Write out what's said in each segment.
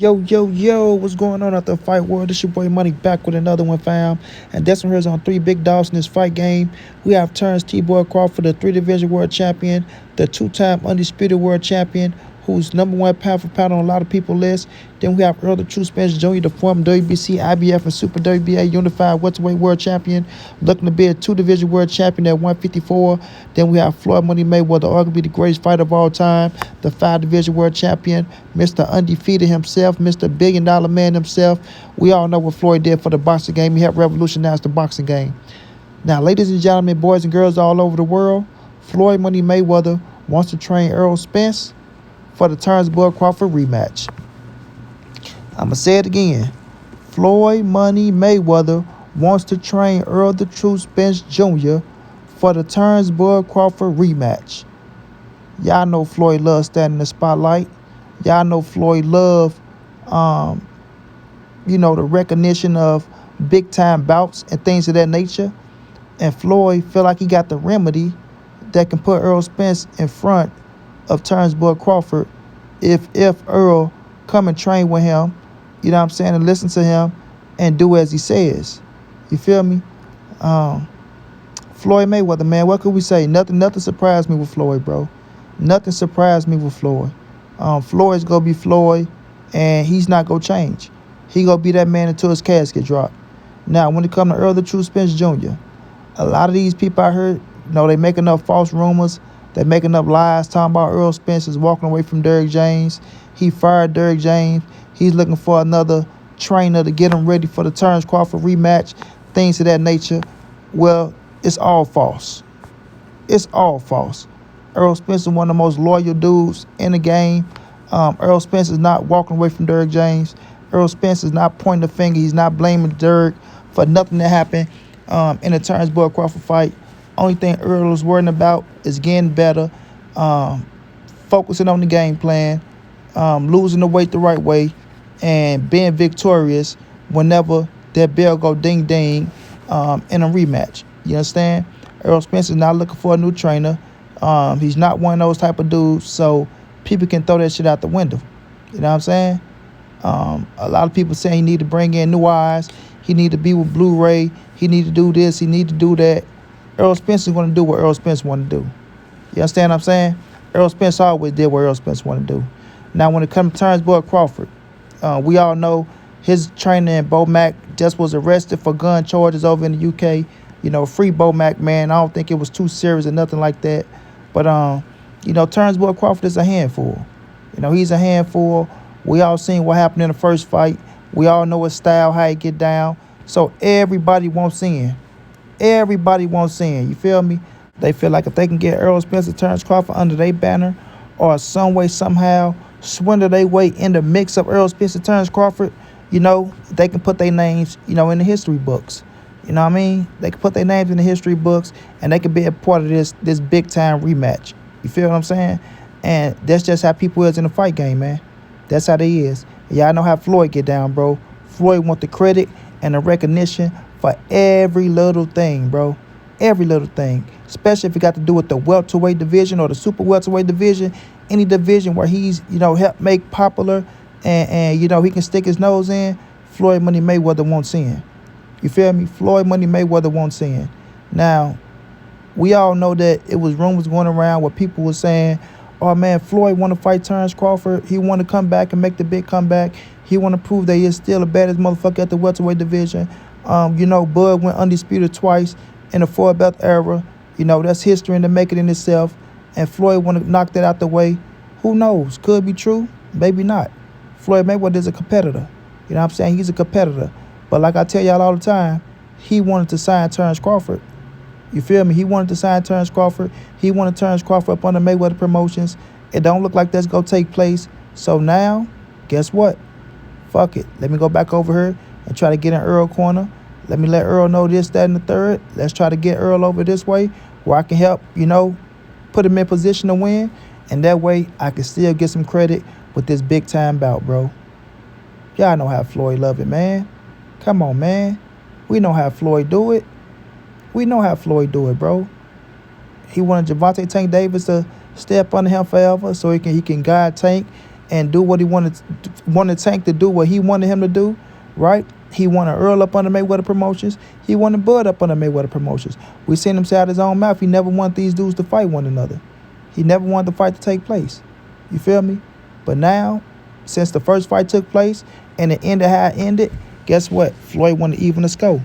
Yo, what's going on out the fight world? This your boy Money back with another one, fam. And this one here is on three big dogs in this fight game. We have Terence T-Boy Crawford, the three-division world champion, the two-time undisputed world champion, who's number one pound for pound on a lot of people's list. Then we have Errol, the True Spence Jr., the former WBC, IBF, and Super WBA unified welterweight world champion, looking to be a two-division world champion at 154. Then we have Floyd Money Mayweather, arguably the greatest fighter of all time, the five-division world champion, Mr. Undefeated himself, Mr. Billion-Dollar Man himself. We all know what Floyd did for the boxing game. He helped revolutionize the boxing game. Now, ladies and gentlemen, boys and girls all over the world, Floyd Money Mayweather wants to train Errol Spence for the Terence Crawford rematch. I'm going to say it again. Floyd Money Mayweather wants to train Errol the True Spence Jr. for the Terence Crawford rematch. Y'all know Floyd loves standing in the spotlight. Y'all know Floyd love, the recognition of big-time bouts and things of that nature. And Floyd feel like he got the remedy that can put Errol Spence in front of Terence Crawford if Errol come and train with him, you know what I'm saying, and listen to him and do as he says. You feel me? Floyd Mayweather, man, what could we say? Nothing surprised me with Floyd, bro. Nothing surprised me with Floyd. Floyd's going to be Floyd, and he's not going to change. He going to be that man until his casket drop. Now, when it comes to Errol the True Spence Jr., a lot of these people I heard, they making up false rumors. They're making up lies talking about Errol Spence is walking away from Derrick James. He fired Derrick James. He's looking for another trainer to get him ready for the Terence Crawford rematch, things of that nature. Well, it's all false. It's all false. Errol Spence is one of the most loyal dudes in the game. Errol Spence is not walking away from Derrick James. Errol Spence is not pointing the finger. He's not blaming Derrick for nothing that happened in the Terence Crawford fight. Only thing Errol is worrying about is getting better, focusing on the game plan, losing the weight the right way, and being victorious whenever that bell go ding ding in a rematch. You understand? Errol Spence is not looking for a new trainer. He's not one of those type of dudes, so people can throw that shit out the window. You know what I'm saying? A lot of people saying he need to bring in new eyes. He need to be with Blu-ray. He need to do this. He need to do that. Errol Spence is going to do what Errol Spence want to do. You understand what I'm saying? Errol Spence always did what Errol Spence wanted to do. Now, when it comes to Terence Crawford, we all know his trainer in Mac just was arrested for gun charges over in the UK. Free Mac, man. I don't think it was too serious or nothing like that. But, Terence Crawford is a handful. He's a handful. We all seen what happened in the first fight. We all know his style, how he get down. So everybody wants in. Everybody wants in. You feel me? They feel like if they can get Errol Spence and Terence Crawford under their banner or some way, somehow, swindle their way in the mix of Errol Spence and Terence Crawford, they can put their names, in the history books. You know what I mean? They can put their names in the history books, and they can be a part of this big-time rematch. You feel what I'm saying? And that's just how people is in the fight game, man. That's how they is. Y'all know how Floyd get down, bro. Floyd want the credit and the recognition for every little thing, bro. Every little thing. Especially if it got to do with the welterweight division or the super welterweight division. Any division where he's, helped make popular and he can stick his nose in, Floyd Money Mayweather won't in. You feel me? Floyd Money Mayweather won't in. Now, we all know that it was rumors going around where people were saying, oh, man, Floyd want to fight Terence Crawford. He want to come back and make the big comeback. He want to prove that he is still the baddest motherfucker at the welterweight division. Bud went undisputed twice in the four-belt era. That's history in the making in itself. And Floyd want to knock that out the way. Who knows? Could be true. Maybe not. Floyd Mayweather is a competitor. You know what I'm saying? He's a competitor. But like I tell y'all all the time, he wanted to sign Terence Crawford. You feel me? He wanted to sign Terence Crawford. He wanted Terence Crawford up under Mayweather Promotions. It don't look like that's going to take place. So now, guess what? Fuck it. Let me go back over here and try to get in Errol corner. Let me let Errol know this, that, and the third. Let's try to get Errol over this way where I can help, put him in position to win. And that way, I can still get some credit with this big-time bout, bro. Y'all know how Floyd love it, man. Come on, man. We know how Floyd do it. We know how Floyd do it, bro. He wanted Gervonta Tank Davis to stay up under him forever so he can guide Tank and do what he wanted Tank to do what he wanted him to do, right? He wanted Earl up under Mayweather Promotions. He wanted Bud up under Mayweather Promotions. We seen him say out his own mouth he never wanted these dudes to fight one another. He never wanted the fight to take place. You feel me? But now, since the first fight took place and it ended how it ended, guess what? Floyd wanted to even the score.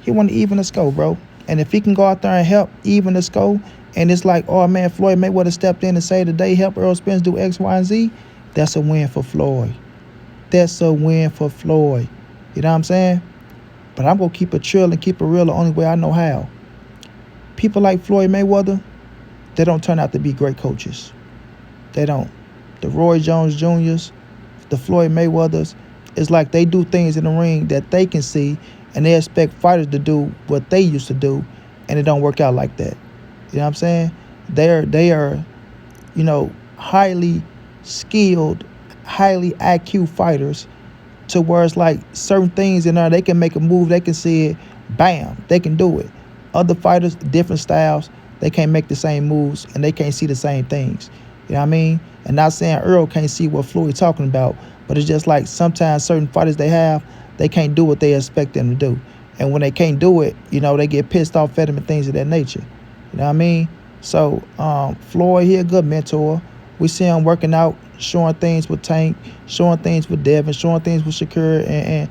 He wanted to even the score, bro. And if he can go out there and help even the score, and it's like, oh man, Floyd Mayweather stepped in and say today, help Errol Spence do X, Y, and Z, that's a win for Floyd. That's a win for Floyd. You know what I'm saying? But I'm going to keep it chill and keep it real the only way I know how. People like Floyd Mayweather, they don't turn out to be great coaches. They don't. The Roy Jones Jr.'s, the Floyd Mayweathers, it's like they do things in the ring that they can see, and they expect fighters to do what they used to do, and it don't work out like that. You know what I'm saying? They are, highly skilled, highly IQ fighters, to where it's like certain things in there, they can make a move, they can see it, bam, they can do it. Other fighters, different styles, they can't make the same moves and they can't see the same things. You know what I mean? And not saying Errol can't see what Floyd's talking about, but it's just like sometimes certain fighters they can't do what they expect them to do. And when they can't do it, they get pissed off at them and things of that nature. You know what I mean? So Floyd, he a good mentor. We see him working out, showing things with Tank, showing things with Devin, showing things with Shakur and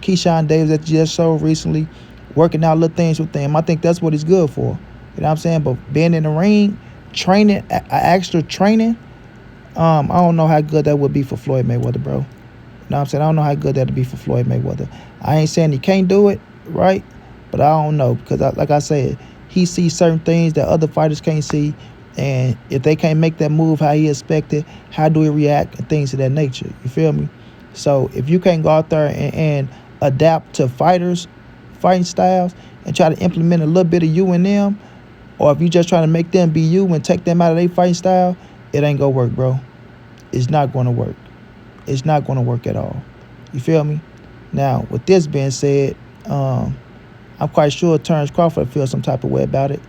Keyshawn Davis that you just showed recently, working out little things with them. I think that's what he's good for. You know what I'm saying? But being in the ring, training, extra training, I don't know how good that would be for Floyd Mayweather, bro. You know what I'm saying? I don't know how good that would be for Floyd Mayweather. I ain't saying he can't do it, right? But I don't know because, like I said, he sees certain things that other fighters can't see. And if they can't make that move how he expected, how do he react and things of that nature? You feel me? So if you can't go out there and adapt to fighters' fighting styles and try to implement a little bit of you in them, or if you just trying to make them be you and take them out of their fighting style, it ain't gonna work, bro. It's not gonna work. It's not gonna work at all. You feel me? Now, with this being said, I'm quite sure Terence Crawford feels some type of way about it.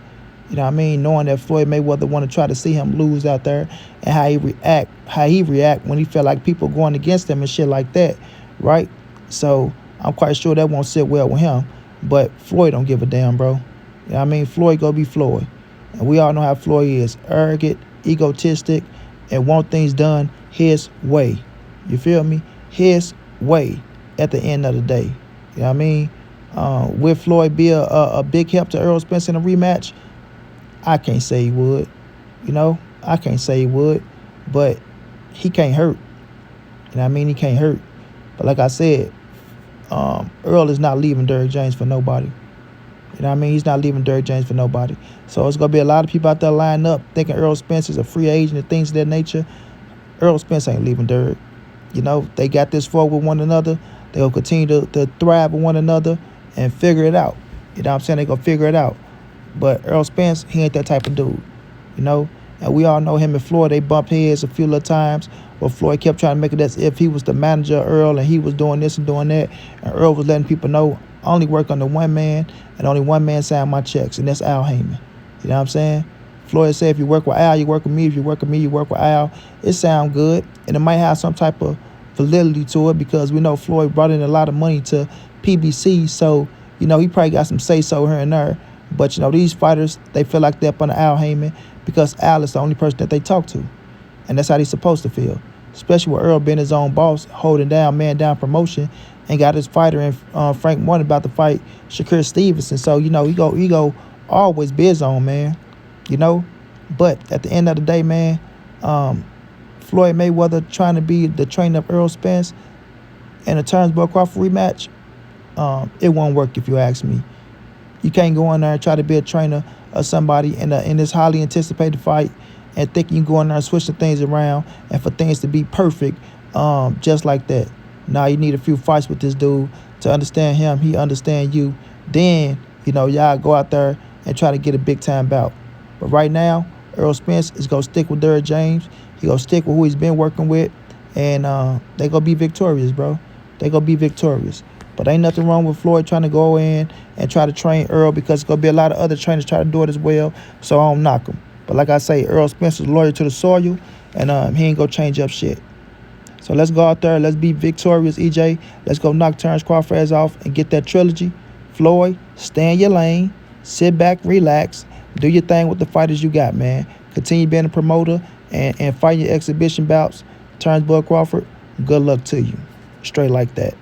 You know what I mean? Knowing that Floyd Mayweather want to try to see him lose out there and how he react when he feel like people going against him and shit like that, right? So I'm quite sure that won't sit well with him. But Floyd don't give a damn, bro. You know what I mean? Floyd gonna be Floyd. And we all know how Floyd is. Arrogant, egotistic, and want things done his way. You feel me? His way at the end of the day. You know what I mean? Will Floyd be a big help to Errol Spence in a rematch? I can't say he would. I can't say he would. But he can't hurt. You know what I mean? He can't hurt. But like I said, Errol is not leaving Derrick James for nobody. You know what I mean? He's not leaving Derrick James for nobody. So it's going to be a lot of people out there lining up thinking Errol Spence is a free agent and things of that nature. Errol Spence ain't leaving Derrick. They got this far with one another. They'll continue to thrive with one another and figure it out. You know what I'm saying? They're going to figure it out. But Errol Spence, he ain't that type of dude. And we all know him and Floyd, they bumped heads a few little times. But Floyd kept trying to make it as if he was the manager of Errol and he was doing this and doing that. And Errol was letting people know, I only work under one man and only one man sign my checks, and that's Al Heyman. You know what I'm saying? Floyd said if you work with Al, you work with me. If you work with me, you work with Al. It sound good, and it might have some type of validity to it because we know Floyd brought in a lot of money to PBC, so, he probably got some say-so here and there. But, these fighters, they feel like they're up under Al Heyman because Al is the only person that they talk to. And that's how they're supposed to feel. Especially with Errol being his own boss, holding down, man down promotion, and got his fighter in Frank Martin about to fight Shakur Stevenson. So, he go always be his own, man. But at the end of the day, man, Floyd Mayweather trying to be the trainer of Errol Spence in a Terence Crawford rematch, it won't work if you ask me. You can't go in there and try to be a trainer of somebody in this highly anticipated fight and think you can go in there and switch the things around and for things to be perfect just like that. Now you need a few fights with this dude to understand him. He understand you. Then, y'all go out there and try to get a big-time bout. But right now, Errol Spence is going to stick with Derrick James. He going to stick with who he's been working with. And they going to be victorious, bro. They going to be victorious. But ain't nothing wrong with Floyd trying to go in and try to train Errol because there's going to be a lot of other trainers trying to do it as well. So I don't knock him. But like I say, Errol Spence is loyal to the soil, and he ain't gonna change up shit. So let's go out there. Let's be victorious, EJ. Let's go knock Terence Crawford ass off and get that trilogy. Floyd, stay in your lane. Sit back, relax. Do your thing with the fighters you got, man. Continue being a promoter and fight your exhibition bouts. Terence Bud Crawford, good luck to you. Straight like that.